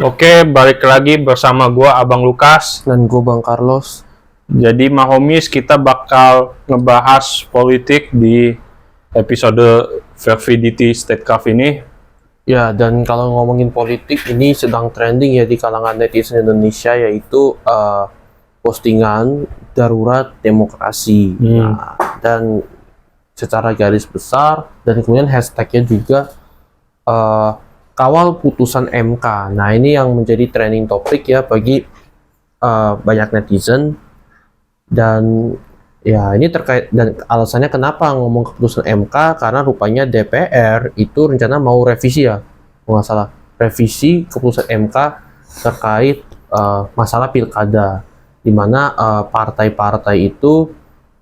Oke, balik lagi bersama gua Abang Lukas. Dan gue Bang Carlos. Jadi Mahomis, kita bakal ngebahas politik di episode Vervidity State Cup ini. Ya, dan kalau ngomongin politik, ini sedang trending ya di kalangan netizen Indonesia, yaitu postingan darurat demokrasi. Nah, dan secara garis besar, dan kemudian hashtagnya juga kawal putusan MK. Nah, ini yang menjadi trending topik ya bagi banyak netizen. Dan ya, ini terkait, dan alasannya kenapa ngomong keputusan MK, karena rupanya DPR itu rencana mau revisi ya, nggak salah, revisi keputusan MK terkait masalah pilkada, di mana partai-partai itu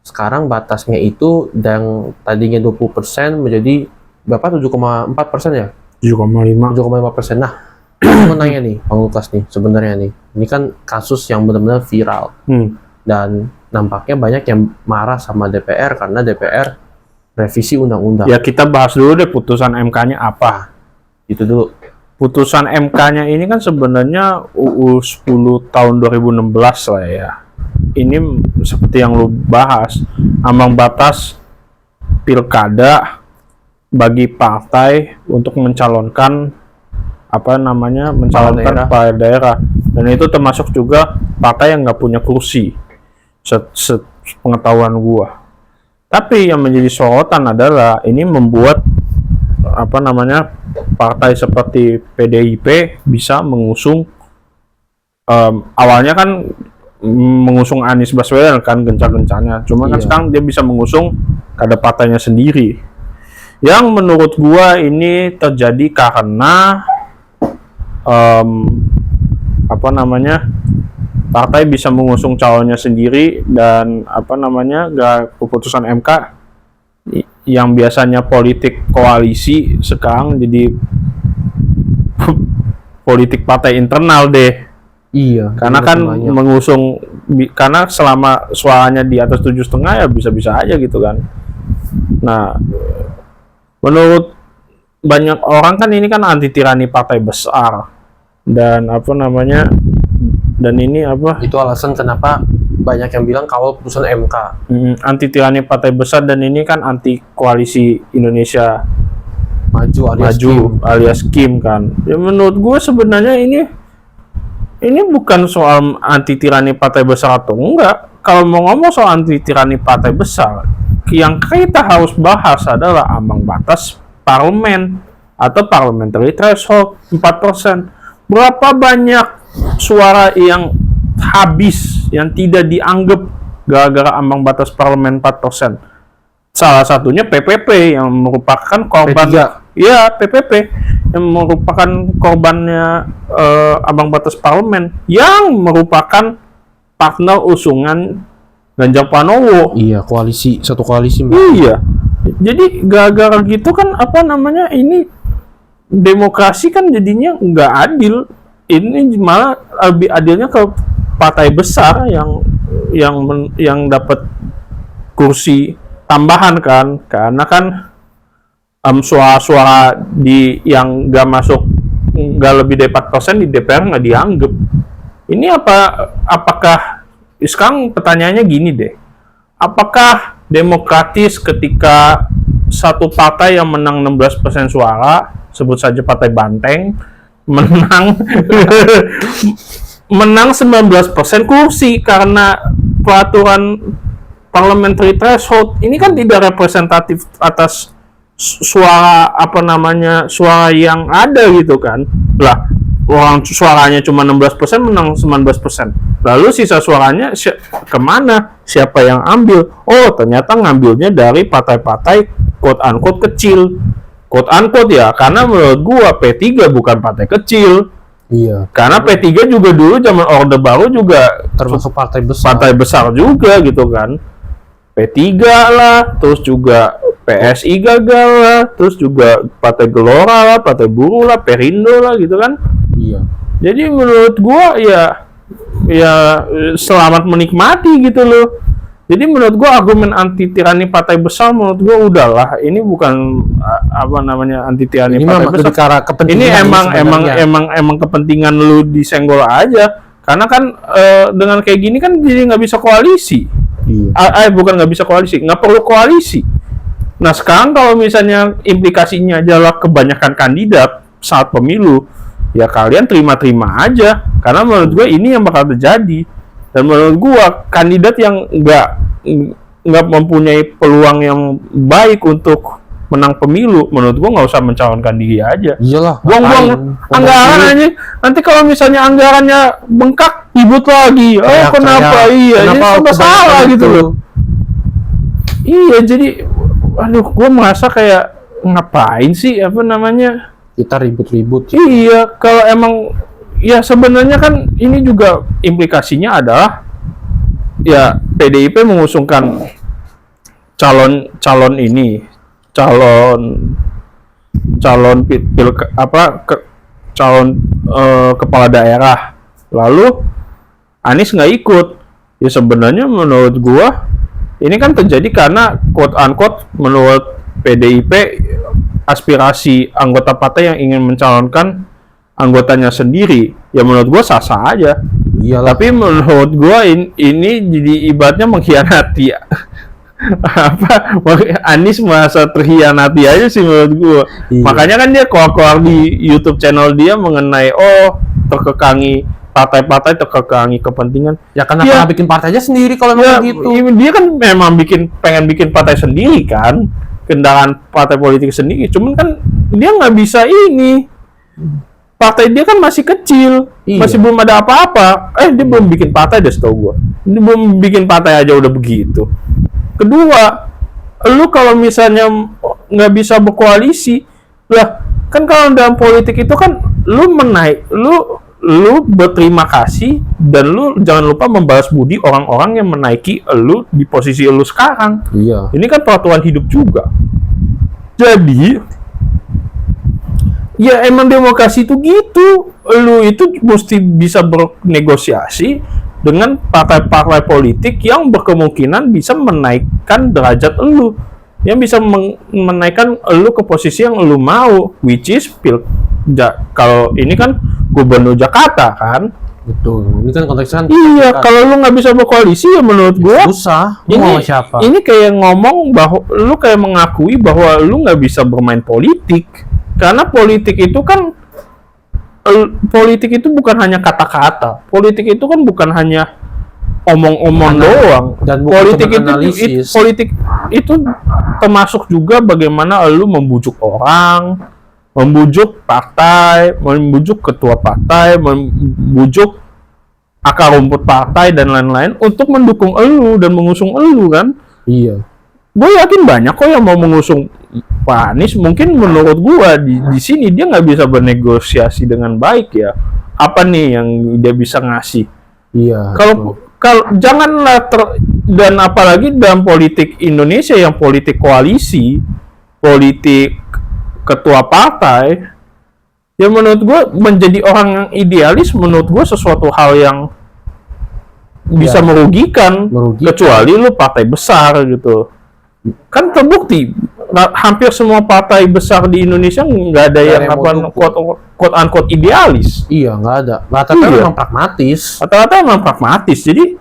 sekarang batasnya itu yang tadinya 20% menjadi berapa, 7,4% ya? 7,5. 7,5%. Nah, aku mau nanya nih, Bang Lukas nih, sebenarnya nih, ini kan kasus yang benar-benar viral. Dan nampaknya banyak yang marah sama DPR karena DPR revisi undang-undang. Ya, kita bahas dulu deh putusan MK-nya apa. Itu dulu. Putusan MK-nya ini kan sebenarnya UU 10 tahun 2016 lah ya. Ini seperti yang lu bahas, ambang batas pilkada bagi partai untuk mencalonkan mencalonkan kepala daerah, dan itu termasuk juga partai yang nggak punya kursi, sepengetahuan gua. Tapi yang menjadi sorotan adalah ini membuat partai seperti PDIP bisa mengusung, awalnya kan mengusung Anies Baswedan kan gencar-gencarnya, cuma kan sekarang dia bisa mengusung kader partainya sendiri. Yang menurut gua ini terjadi karena partai bisa mengusung calonnya sendiri, dan keputusan MK yang biasanya politik koalisi sekarang jadi politik partai internal deh. Iya. Karena kan mengusung, karena selama suaranya di atas 7,5 ya bisa-bisa aja gitu kan. Nah, menurut banyak orang kan ini kan anti tirani partai besar, dan dan ini itu alasan kenapa banyak yang bilang kawal putusan MK. Anti tirani partai besar, dan ini kan anti koalisi Indonesia Maju alias Kim kan. Ya, menurut gue sebenarnya ini bukan soal anti tirani partai besar atau enggak. Kalau mau ngomong soal anti tirani partai besar, yang kita harus bahas adalah ambang batas parlemen atau parliamentary threshold 4%. Berapa banyak suara yang habis, yang tidak dianggap gara-gara ambang batas parlemen 4%. Salah satunya PPP yang merupakan korban. Ya, PPP yang merupakan korbannya ambang batas parlemen, yang merupakan partner usungan Ganjar Pranowo. Iya, satu koalisi. Iya. Jadi gara-gara gitu kan ini demokrasi kan jadinya nggak adil. Ini malah lebih adilnya ke partai besar yang dapat kursi tambahan kan, karena kan suara-suara yang nggak masuk, nggak lebih dari 4% di DPR nggak dianggap. Ini apakah sekarang pertanyaannya gini deh, apakah demokratis ketika satu partai yang menang 16% suara, sebut saja Partai Banteng, menang 19% kursi karena peraturan parliamentary threshold ini kan tidak representatif atas suara suara yang ada gitu kan. Lah, orang suaranya cuma 16% menang 19%. Lalu sisa suaranya kemana? Siapa yang ambil? Oh, ternyata ngambilnya dari partai-partai quote unquote kecil. Quote unquote ya, karena menurut gua P3 bukan partai kecil. Iya. Karena P3 juga dulu zaman Orde Baru juga termasuk partai besar. Partai besar juga gitu kan. P3 lah, terus juga PSI gagal lah, terus juga Partai Gelora lah, Partai Buruh lah, Perindo lah gitu kan. Iya. Jadi menurut gua ya selamat menikmati gitu loh. Jadi menurut gua argumen anti tirani partai besar menurut gua udahlah, ini bukan anti tirani Ini partai memang besar. lebih ke arah kepentingan Ini sebenarnya. emang kepentingan lu disenggol aja. Karena kan dengan kayak gini kan jadi nggak bisa koalisi. Iya. Bukan nggak bisa koalisi, nggak perlu koalisi. Nah sekarang kalau misalnya implikasinya adalah kebanyakan kandidat saat pemilu, ya kalian terima-terima aja. Karena menurut gue ini yang bakal terjadi. Dan menurut gue kandidat yang nggak mempunyai peluang yang baik untuk menang pemilu, menurut gue nggak usah mencalonkan diri aja. Iyalah. Buang-buang anggaran aja. Nanti kalau misalnya anggarannya bengkak, ribut lagi. Kenapa? Iya, kenapa ini salah gitu loh. Iya, jadi aduh, gue merasa kayak ngapain sih Kita ribut-ribut. Iya, kalau emang ya sebenarnya kan ini juga implikasinya adalah ya PDIP mengusungkan calon kepala daerah, lalu Anies nggak ikut. Ya sebenarnya menurut gua ini kan terjadi karena quote unquote menurut PDIP aspirasi anggota partai yang ingin mencalonkan anggotanya sendiri. Ya menurut gua sah-sah aja. Iyalah. Tapi menurut gua ini jadi ibaratnya mengkhianati ya. Anies merasa terhianati aja sih menurut gua. Iya. Makanya kan dia keluar di YouTube channel dia mengenai terkekangi partai-partai, terkekangi kepentingan. Ya kenapa bikin partainya sendiri kalau memang gitu? Dia kan memang pengen bikin partai sendiri kan, kendaraan partai politik sendiri. Cuman kan dia nggak bisa ini. Partai dia kan masih kecil, masih belum ada apa-apa. Dia belum bikin partai deh setahu gua. Dia belum bikin partai aja udah begitu. Kedua, lu kalau misalnya nggak bisa berkoalisi, lah kan kalau dalam politik itu kan lu berterima kasih dan lu jangan lupa membalas budi orang-orang yang menaiki lu di posisi lu sekarang. Iya. Ini kan peraturan hidup juga. Jadi ya emang demokrasi itu gitu. Lu itu mesti bisa bernegosiasi dengan partai-partai politik yang berkemungkinan bisa menaikkan derajat elu, yang bisa menaikkan elu ke posisi yang elu mau, which is kalau ini kan gubernur Jakarta kan. Betul. Ini kan konteksnya. Iya, kalau lu nggak bisa berkoalisi ya menurut gua susah. Ini kayak ngomong bahwa lu kayak mengakui bahwa lu nggak bisa bermain politik, karena politik itu bukan hanya kata-kata. Politik itu kan bukan hanya omong-omong doang. Dan politik itu termasuk juga bagaimana lu membujuk orang, membujuk partai, membujuk ketua partai, membujuk akar rumput partai dan lain-lain untuk mendukung elu dan mengusung elu kan. Iya. Gue yakin banyak kok yang mau mengusung Pak Anies. Mungkin menurut gue di sini dia nggak bisa bernegosiasi dengan baik ya. Apa nih yang dia bisa ngasih? Iya. Kalau janganlah dan apalagi dalam politik Indonesia yang politik koalisi, politik ketua partai, ya menurut gue menjadi orang yang idealis menurut gue sesuatu hal yang bisa merugikan, kecuali lu partai besar gitu. Kan terbukti hampir semua partai besar di Indonesia nggak ada yang quote unquote idealis. Iya, nggak ada. Rata-rata memang pragmatis. Rata-rata memang pragmatis. Jadi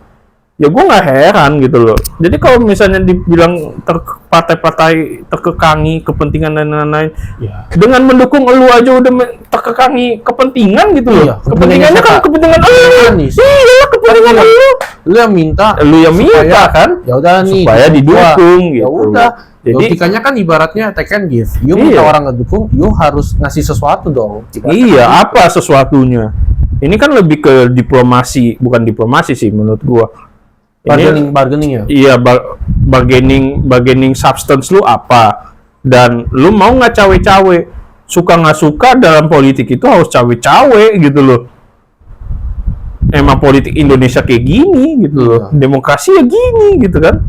ya gue nggak heran gitu loh. Jadi kalau misalnya dibilang partai-partai terkekangi kepentingan dan lain-lain, dengan mendukung elu aja udah terkekangi kepentingan gitu loh. Iya, kepentingannya kan kepentingan elu. Iya, kepentingan elu. Lu yang minta kan? Ya udah nih. Supaya didukung gitu. Ya udah. Jadi logikanya kan ibaratnya take and give. You minta orang ngedukung, you harus ngasih sesuatu dong. Iya, apa sesuatunya? Ini kan lebih ke diplomasi, bukan diplomasi sih menurut gua. Bargaining ya? Iya, bargaining substance lu apa? Dan lu mau nggak cawe-cawe? Suka nggak suka dalam politik itu harus cawe-cawe gitu loh. Emang politik Indonesia kayak gini gitu loh. Demokrasi ya gini gitu kan.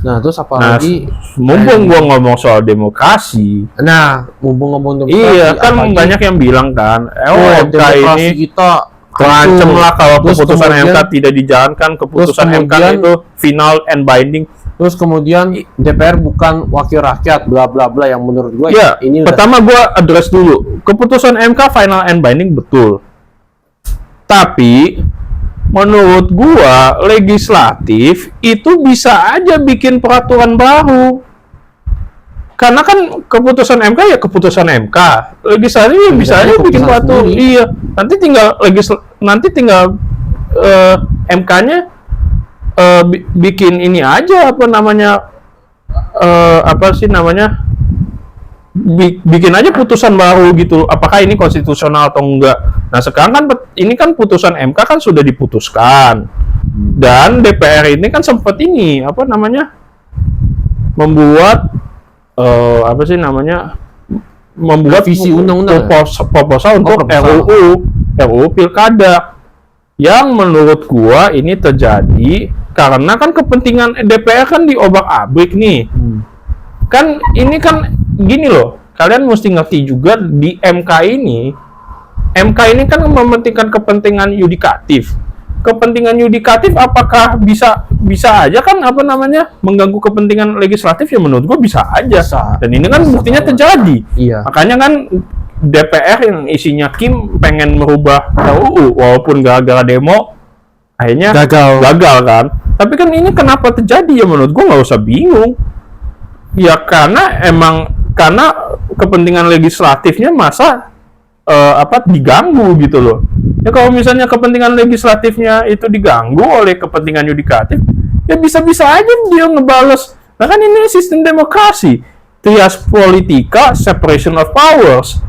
Nah, terus apalagi mumpung gua ngomong soal demokrasi. Nah, mumpung ngomong demokrasi. Iya, kan banyak yang bilang kan, demokrasi ini kita terancam lah kalau Terus keputusan kemudian- MK tidak dijalankan, keputusan terus MK kemudian- itu final and binding. Terus kemudian DPR bukan wakil rakyat, bla bla bla, yang menurut gue Ya, ini udah pertama gue address dulu. Keputusan MK final and binding betul. Tapi menurut gua legislatif itu bisa aja bikin peraturan baru. Karena kan keputusan MK ya keputusan MK. Legislatif ya bisa aja bikin keputusan peraturan. sendiri. Iya, nanti tinggal MK-nya bikin ini aja apa namanya apa sih namanya bikin aja putusan baru gitu. Apakah ini konstitusional atau enggak? Nah sekarang kan ini kan putusan MK kan sudah diputuskan dan DPR ini kan sempat ini apa namanya membuat apa sih namanya membuat Revisi undang-undang proposal untuk RUU Pilkada yang menurut gua ini terjadi karena kan kepentingan DPR kan diobak-abrik nih. Kan ini kan gini loh, kalian mesti ngerti juga di MK ini kan mementingkan kepentingan yudikatif. Kepentingan yudikatif apakah bisa aja kan apa namanya mengganggu kepentingan legislatif ya menurut gua bisa aja. Bisa. Dan ini kan buktinya terjadi. Iya. Makanya kan DPR yang isinya Kim pengen merubah RUU walaupun gara-gara demo akhirnya gagal kan. Tapi kan ini kenapa terjadi ya menurut gua nggak usah bingung. Ya karena kepentingan legislatifnya masa diganggu gitu loh. Ya kalau misalnya kepentingan legislatifnya itu diganggu oleh kepentingan yudikatif, ya bisa-bisa aja dia ngebales. Nah kan ini sistem demokrasi. Trias politika, separation of powers,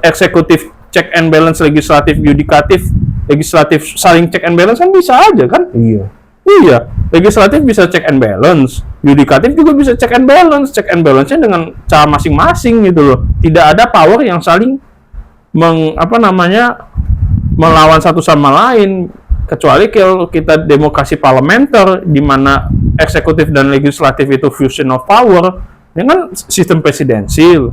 eksekutif check and balance, legislatif yudikatif, legislatif saling check and balance kan bisa aja kan? Iya. Iya, legislatif bisa check and balance, yudikatif juga bisa check and balance-nya dengan cara masing-masing gitu loh. Tidak ada power yang saling melawan satu sama lain, kecuali kalau kita demokrasi parlementer di mana eksekutif dan legislatif itu fusion of power, ya kan sistem presidensil,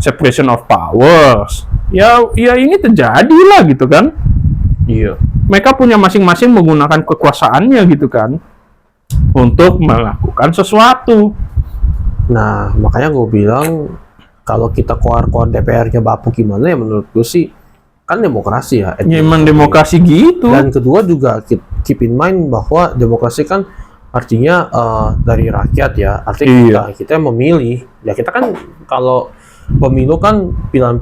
separation of powers. Ya ini terjadi lah gitu kan. Iya. Mereka punya masing-masing menggunakan kekuasaannya gitu kan untuk melakukan sesuatu. Nah, makanya gue bilang kalau kita keluar DPR-nya bapuk gimana ya menurut gue sih kan demokrasi ya. Ya emang demokrasi gitu. Dan kedua juga keep in mind bahwa demokrasi kan artinya dari rakyat ya. Artinya kita memilih. Ya kita kan kalau pemilu kan pilihan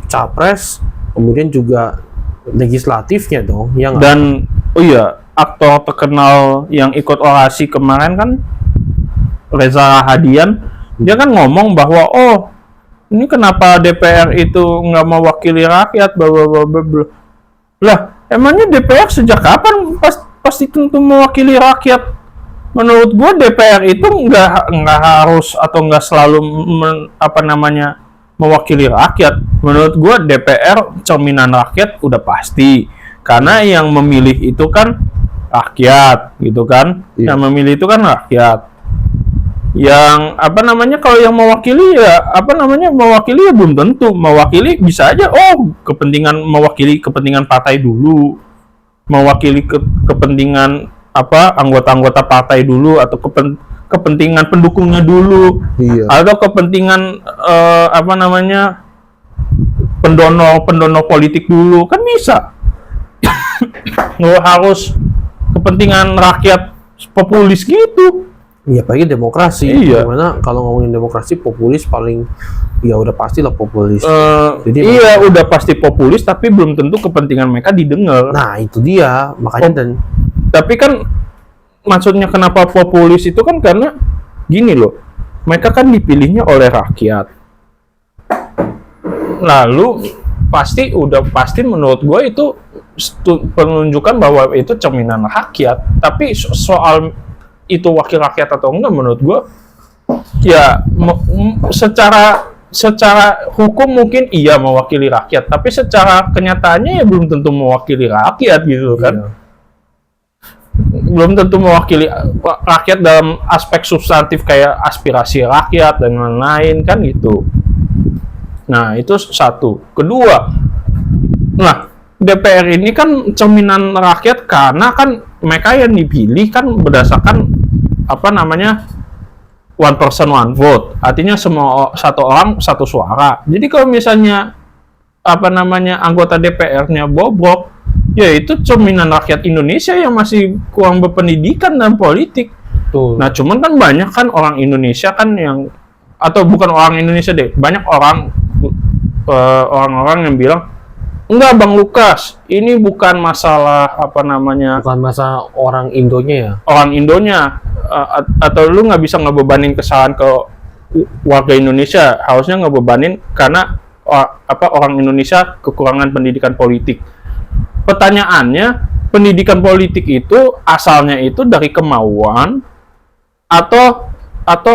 capres, kemudian juga legislatifnya dong yang dan aktor terkenal yang ikut orasi kemarin kan Reza Rahadian, dia kan ngomong bahwa ini kenapa DPR itu nggak mewakili rakyat, lah emangnya DPR sejak kapan pasti tentu mewakili rakyat? Menurut gua DPR itu nggak harus atau nggak selalu mewakili rakyat. Menurut gue DPR cerminan rakyat udah pasti, karena yang memilih itu kan rakyat gitu kan. Iya. Yang memilih itu kan rakyat. Yang kalau yang mewakili ya belum tentu. Mewakili bisa aja mewakili kepentingan partai dulu, mewakili kepentingan anggota-anggota partai dulu, atau kepentingan pendukungnya dulu. Iya. Atau kepentingan pendonor politik dulu kan bisa. Nggak harus kepentingan rakyat populis gitu. Iya, apalagi demokrasi. Iya. Dimana kalau ngomongin demokrasi populis paling ya udah pastilah populis. Jadi udah pasti populis, tapi belum tentu kepentingan mereka didengar. Nah itu dia makanya Tapi kan maksudnya kenapa populis itu kan karena gini loh, mereka kan dipilihnya oleh rakyat. Lalu pasti menurut gue itu penunjukan bahwa itu cerminan rakyat. Tapi soal itu wakil rakyat atau enggak, menurut gue ya secara hukum mungkin iya mewakili rakyat, tapi secara kenyataannya ya belum tentu mewakili rakyat gitu kan. Iya. Belum tentu mewakili rakyat dalam aspek substantif kayak aspirasi rakyat dan lain-lain kan gitu. Nah itu satu. Kedua, nah DPR ini kan cerminan rakyat karena kan mereka yang dipilih kan berdasarkan apa namanya one person one vote, artinya semua satu orang satu suara. Jadi kalau misalnya apa namanya anggota DPR-nya bobrok, ya itu cerminan rakyat Indonesia yang masih kurang berpendidikan dan politik. Betul. Nah cuman kan banyak kan orang Indonesia kan yang, atau bukan orang Indonesia deh, banyak orang-orang yang bilang, enggak Bang Lukas, ini bukan masalah apa namanya, Bukan masa orang Indonya ya. orang Indonya, atau lu nggak bisa ngebebanin kesalahan ke warga Indonesia, harusnya ngebebanin karena orang Indonesia kekurangan pendidikan politik. Pertanyaannya, pendidikan politik itu asalnya itu dari kemauan atau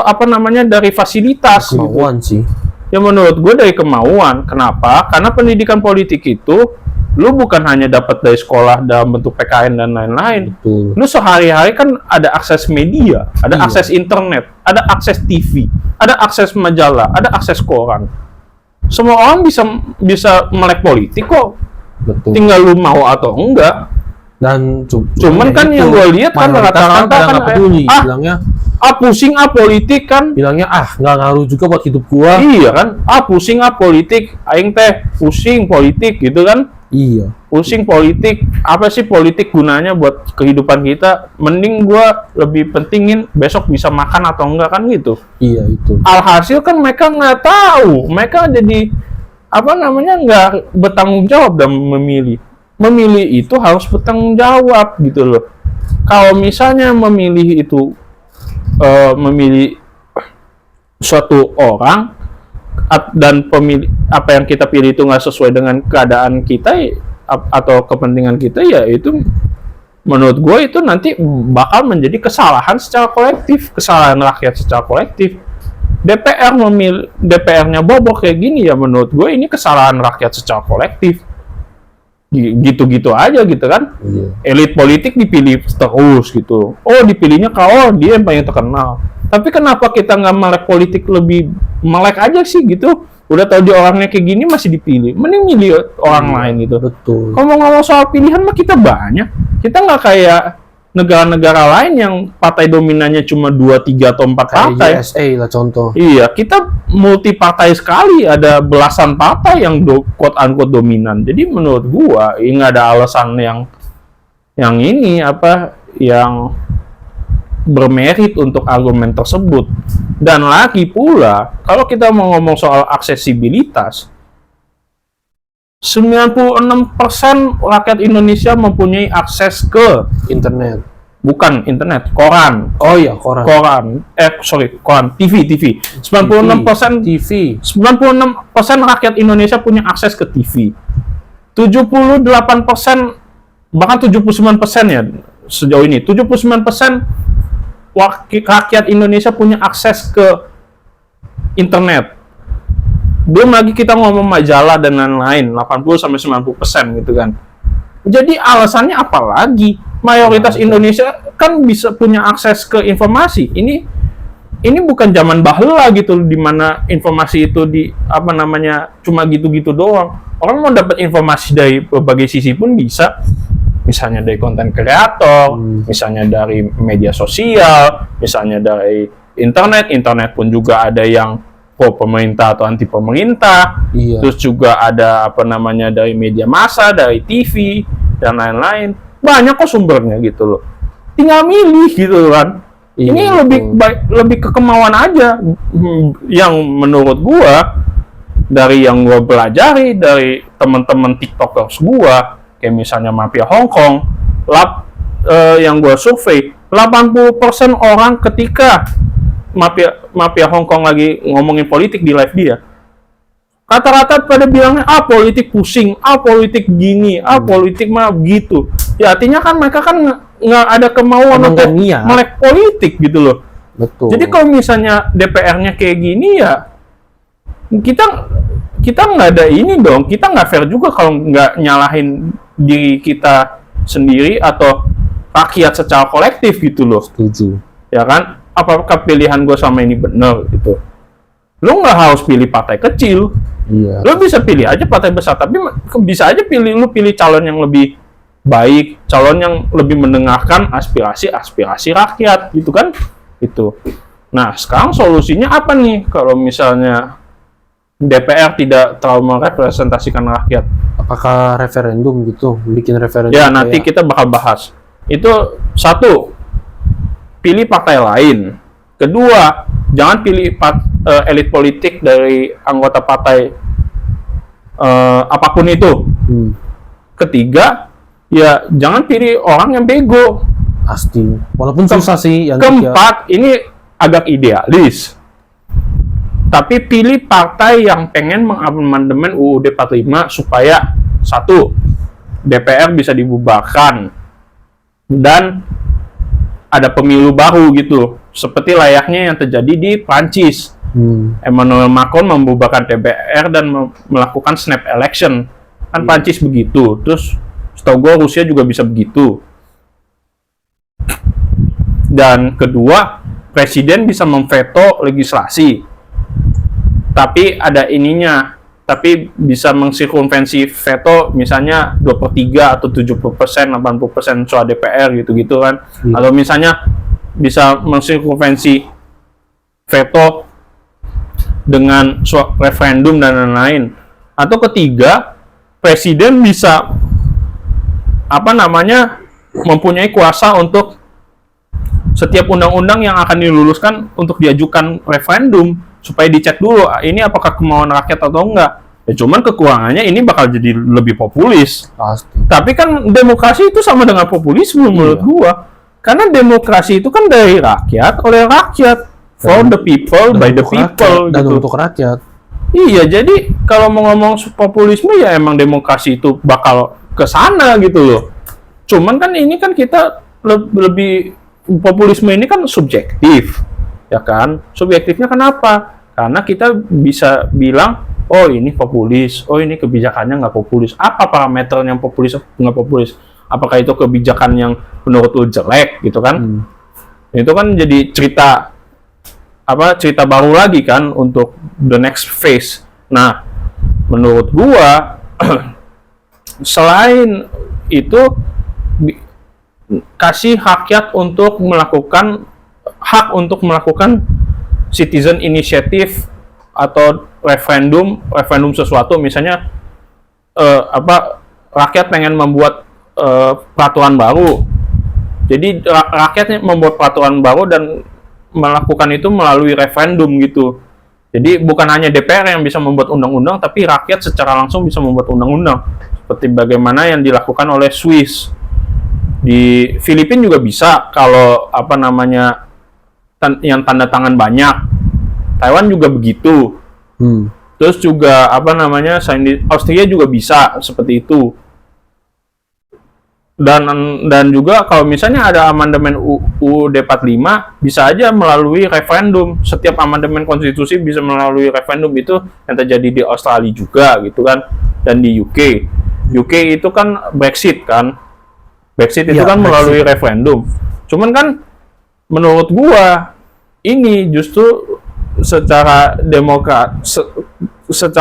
apa namanya dari fasilitas? Kemauan sih. Ya menurut gue dari kemauan. Kenapa? Karena pendidikan politik itu lu bukan hanya dapat dari sekolah dalam bentuk PKN dan lain-lain. Betul. Lu sehari-hari kan ada akses media, ada Iya. akses internet, ada akses TV, ada akses majalah, ada akses koran. Semua orang bisa melek politik kok. Betul. Tinggal lu mau atau enggak. Dan Cuman kan yang gue lihat kan rata-rata kan nggak peduli, bilangnya pusing politik kan. bilangnya nggak ngaruh juga buat hidup gua. Iya kan? Pusing politik, aing teh pusing politik gitu kan. Iya. Pusing politik, apa sih politik gunanya buat kehidupan kita? Mending gua lebih pentingin besok bisa makan atau enggak kan gitu. Iya itu. Alhasil kan mereka nggak tahu, mereka jadi apa namanya nggak bertanggung jawab dalam memilih. Memilih itu harus bertanggung jawab gitu loh. Kalau misalnya memilih itu memilih suatu orang dan pemilih apa yang kita pilih itu nggak sesuai dengan keadaan kita atau kepentingan kita, ya itu menurut gue itu nanti bakal menjadi kesalahan secara kolektif, kesalahan rakyat secara kolektif. DPR-nya bobok kayak gini, ya menurut gue ini kesalahan rakyat secara kolektif. Gitu-gitu aja gitu kan. Iya. Elit politik dipilih terus gitu. Oh dipilihnya kalau dia yang paling terkenal. Tapi kenapa kita nggak melek politik lebih melek aja sih gitu? Udah tahu dia orangnya kayak gini masih dipilih. Mending milih orang lain gitu. Betul. Ngomong-ngomong soal pilihan mah kita banyak. Kita nggak kayak negara-negara lain yang partai dominannya cuma 2, 3, atau 4 Kayak partai. USA lah contoh. Iya, kita multi partai sekali, ada belasan partai yang quote unquote dominan. Jadi menurut gua ini nggak ada alasan yang ini apa yang bermerit untuk argumen tersebut. Dan lagi pula, kalau kita mau ngomong soal aksesibilitas, 96% rakyat Indonesia mempunyai akses ke Internet. bukan internet, koran. Oh iya, koran. Koran, TV. 96% TV. 96% rakyat Indonesia punya akses ke TV. 78%, bahkan 79% ya sejauh ini. 79% rakyat Indonesia punya akses ke internet. Belum lagi kita ngomong majalah dan lain-lain, 80-90% gitu kan. Jadi alasannya apa lagi? Mayoritas Indonesia kan bisa punya akses ke informasi. Ini bukan zaman bahela gitu, di mana informasi itu apa namanya cuma gitu-gitu doang. Orang mau dapat informasi dari berbagai sisi pun bisa. Misalnya dari konten kreator, misalnya dari media sosial, misalnya dari internet pun juga ada yang pro pemerintah atau anti pemerintah. Iya. Terus juga ada apa namanya dari media massa, dari TV dan lain-lain. Banyak kok sumbernya gitu loh. Tinggal milih gitu kan. Iya, Ini lebih ke kemauan aja. Yang menurut gua dari yang gua pelajari dari teman-teman TikTokers gua, kayak misalnya Mafia Hong Kong, yang gua survei, 80% orang ketika Mafia Hong Kong lagi ngomongin politik di live dia, rata-rata pada bilangnya politik pusing, politik gini, politik mah begitu. Ya artinya kan mereka kan nggak ada kemauan untuk melek politik gitu loh. Betul. Jadi kalau misalnya DPR-nya kayak gini, ya kita nggak ada ini dong, kita nggak fair juga kalau nggak nyalahin diri kita sendiri atau rakyat secara kolektif gitu loh. Setuju. Ya kan? Apakah pilihan gue sama ini benar gitu? Lo nggak harus pilih partai kecil. Iya. Lo bisa pilih aja partai besar, tapi bisa aja lo pilih calon yang lebih baik, calon yang lebih mendengarkan aspirasi rakyat, gitu kan? Itu. Nah, sekarang solusinya apa nih kalau misalnya DPR tidak terlalu merepresentasikan rakyat? Apakah referendum gitu, bikin referendum? Ya, nanti kita bakal bahas. Itu satu, pilih partai lain. Kedua, jangan pilih elit politik dari anggota partai apapun itu. Ketiga, ya jangan pilih orang yang bego. Pasti. Walaupun susah sih. Keempat, ini agak idealis. Tapi pilih partai yang pengen mengamandemen UUD 45 supaya satu, DPR bisa dibubarkan dan ada pemilu baru gitu, seperti layaknya yang terjadi di Prancis. Emmanuel Macron membubarkan DPR dan melakukan snap election. Kan Prancis begitu. Terus setahu gue Rusia juga bisa begitu. Dan kedua, presiden bisa memveto legislasi. Tapi ada ininya, tapi bisa mensirkumvensi veto misalnya 2/3 atau 70%, 80% suara DPR gitu-gitu kan. Atau misalnya bisa mensirkumvensi veto dengan referendum dan lain-lain. Atau ketiga, presiden bisa mempunyai kuasa untuk setiap undang-undang yang akan diluluskan untuk diajukan referendum supaya dicek dulu ini apakah kemauan rakyat atau enggak. Ya cuman kekurangannya ini bakal jadi lebih populis. Pasti. Tapi kan demokrasi itu sama dengan populisme menurut gua. Karena demokrasi itu kan dari rakyat, oleh rakyat, for the people, by the people dan gitu. untuk rakyat. Iya, jadi kalau mau ngomong populisme ya emang demokrasi itu bakal ke sana gitu loh. Cuman kan ini kan kita lebih populisme ini kan subjektif, ya kan? Subjektifnya kenapa? Karena kita bisa bilang, oh ini populis, oh ini kebijakannya nggak populis. Apa parameter yang populis nggak populis? Apakah itu kebijakan yang menurut lu jelek gitu kan? Itu kan jadi cerita baru lagi kan untuk the next phase. Nah, menurut gua selain itu kasih rakyat untuk melakukan citizen initiative atau referendum sesuatu, misalnya rakyat pengen membuat peraturan baru. Jadi rakyatnya membuat peraturan baru dan melakukan itu melalui referendum gitu. Jadi bukan hanya DPR yang bisa membuat undang-undang, tapi rakyat secara langsung bisa membuat undang-undang. Seperti bagaimana yang dilakukan oleh Swiss. Di Filipina juga bisa kalau yang tanda tangan banyak. Taiwan juga begitu. Terus juga Austria juga bisa seperti itu. Dan juga kalau misalnya ada amandemen UUD 45 bisa aja melalui referendum. Setiap amandemen konstitusi bisa melalui referendum, itu yang terjadi di Australia juga gitu kan, dan di UK itu kan Brexit itu kan melalui referendum. Cuman kan menurut gua ini justru secara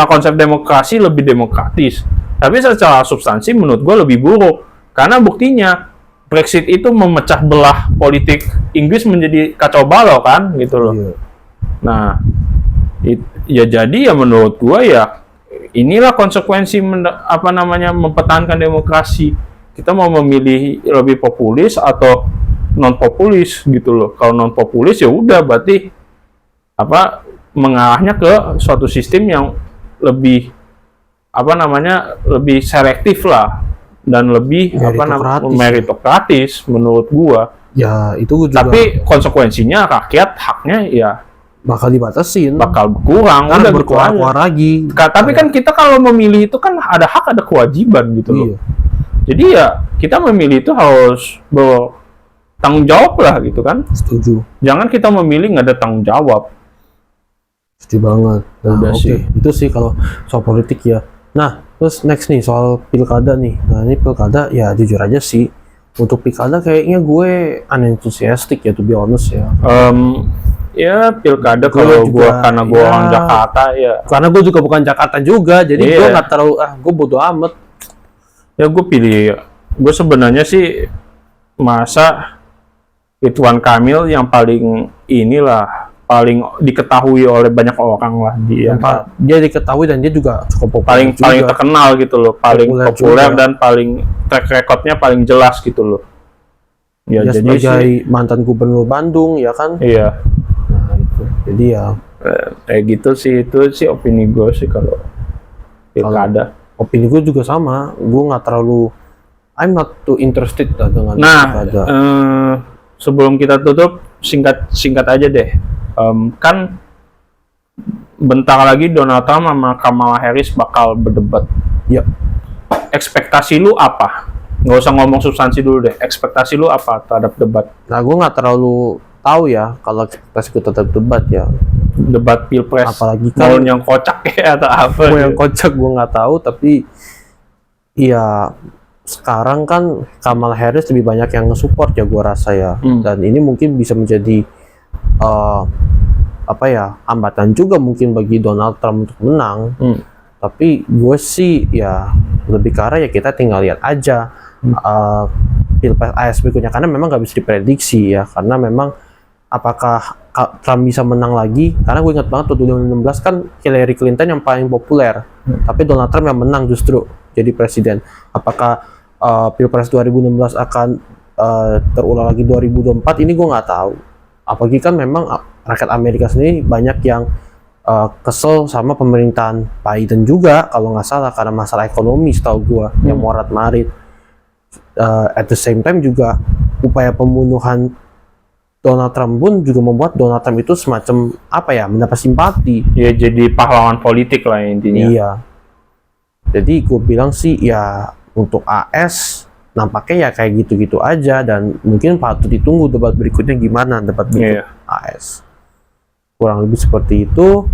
konsep demokrasi lebih demokratis, tapi secara substansi menurut gua lebih buruk. Karena buktinya Brexit itu memecah belah politik Inggris menjadi kacau balau kan gitu loh. Nah, jadi menurut gua ya inilah konsekuensi mempertahankan demokrasi. Kita mau memilih lebih populis atau non populis gitu loh. Kalau non populis ya udah berarti mengarahnya ke suatu sistem yang lebih lebih selektif lah. Dan lebih meritokratis menurut gua. Ya, itu juga. Tapi konsekuensinya rakyat haknya ya bakal dibatasin. Bakal berkurang, udah berkurang lagi. Tapi kan kita kalau memilih itu kan ada hak, ada kewajiban gitu loh. Jadi ya kita memilih itu harus bertanggung jawab lah gitu kan. Setuju. Jangan kita memilih nggak ada tanggung jawab. Setuju banget. Nah, sih. Itu sih kalau soal politik ya. Nah, terus next nih soal pilkada nih. Nah, ini pilkada ya jujur aja sih, untuk pilkada kayaknya gue unenthusiastic ya, to be honest ya. Ya pilkada Gua kalau juga, gua karena gua ya. orang Jakarta ya. Karena gue juga bukan Jakarta juga, jadi Iya. gue nggak terlalu gue bodo amat. Ya gue pilih. Gue sebenarnya sih masa Ridwan Kamil yang paling inilah paling diketahui oleh banyak orang lah dia. Dia diketahui dan dia juga cukup populer Paling juga. terkenal gitu loh, paling populer juga. dan paling track recordnya paling jelas gitu loh. Ya Dia jadi sebagai sih, mantan gubernur Bandung ya kan. iya. Nah, itu. Jadi ya Kayak gitu sih, itu sih opini gue sih kalau pilkada. opini gue juga sama. Gue nggak terlalu, I'm not too interested lah dengan Nah, pilkada. sebelum kita tutup, singkat aja deh. Kan bentar lagi Donald Trump sama Kamala Harris bakal berdebat. Ya, Ekspektasi lu apa? Nggak usah ngomong substansi dulu deh. Ekspektasi lu apa terhadap debat? nah gue nggak terlalu tahu ya kalau pas gue tetap debat ya. Debat pilpres. Apalagi mau kan yang kocak ya atau apa? mau yang kocak gue nggak tahu, tapi ya sekarang kan Kamala Harris lebih banyak yang nge-support ya gue rasa ya. Dan ini mungkin bisa menjadi apa ya, hambatan juga mungkin bagi Donald Trump untuk menang. Tapi gue sih ya lebih ke arah ya kita tinggal lihat aja pilpres AS berikutnya, karena memang nggak bisa diprediksi ya, karena memang apakah Trump bisa menang lagi, karena gue ingat banget tuh 2016 kan Hillary Clinton yang paling populer, tapi Donald Trump yang menang justru jadi presiden. Apakah pilpres 2016 akan terulang lagi 2024, ini gue nggak tahu. Apalagi kan memang rakyat Amerika sendiri banyak yang kesel sama pemerintahan Biden juga kalau nggak salah, karena masalah ekonomi setahu gue yang morat marit. At the same time juga upaya pembunuhan Donald Trump pun juga membuat Donald Trump itu semacam apa ya, mendapat simpati. Ya jadi pahlawan politik lah intinya. Iya. Jadi gue bilang sih ya untuk AS nampaknya ya kayak gitu-gitu aja, dan mungkin patut ditunggu debat berikutnya gimana, debat berikut AS. Kurang lebih seperti itu.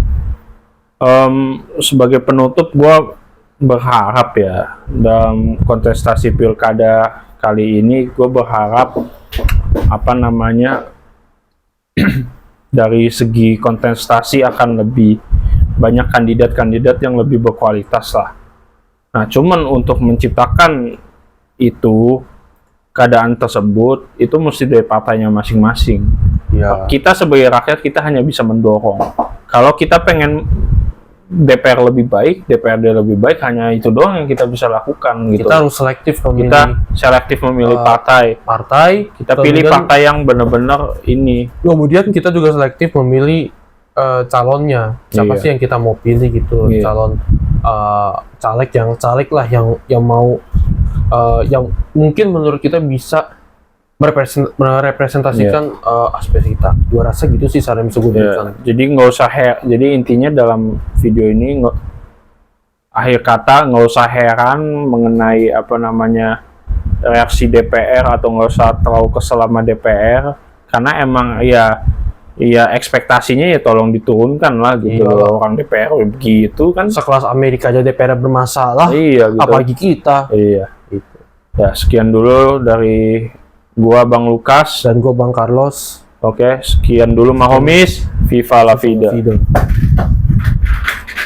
Sebagai penutup, gue berharap ya dalam kontestasi pilkada kali ini, gue berharap apa namanya dari segi kontestasi akan lebih banyak kandidat-kandidat yang lebih berkualitas lah. Nah, cuman untuk menciptakan itu keadaan tersebut itu mesti dari partainya masing-masing. Ya. Kita sebagai rakyat kita hanya bisa mendorong. Kalau kita pengen DPR lebih baik, DPRD lebih baik, hanya itu doang yang kita bisa lakukan gitu. Kita harus selektif memilih. Kita selektif memilih partai. Kita Pilih partai yang benar-benar ini. Kemudian kita juga selektif memilih calonnya. Siapa sih yang kita mau pilih gitu? Calon caleg lah yang mau yang mungkin menurut kita bisa merepresentasikan aspirasi kita. Gua rasa gitu sih saran bisa gue berikan. Jadi nggak usah jadi intinya dalam video ini akhir kata nggak usah heran mengenai apa namanya reaksi DPR, atau nggak usah terlalu kesel sama DPR, karena emang ya ekspektasinya ya tolong diturunkan lah gitu loh. Orang DPR begitu kan, sekelas Amerika aja DPR bermasalah, gitu. apalagi kita. Gitu. Ya sekian dulu dari gua Bang Lukas dan gua Bang Carlos. Oke, sekian dulu Mahomis. Viva la vida.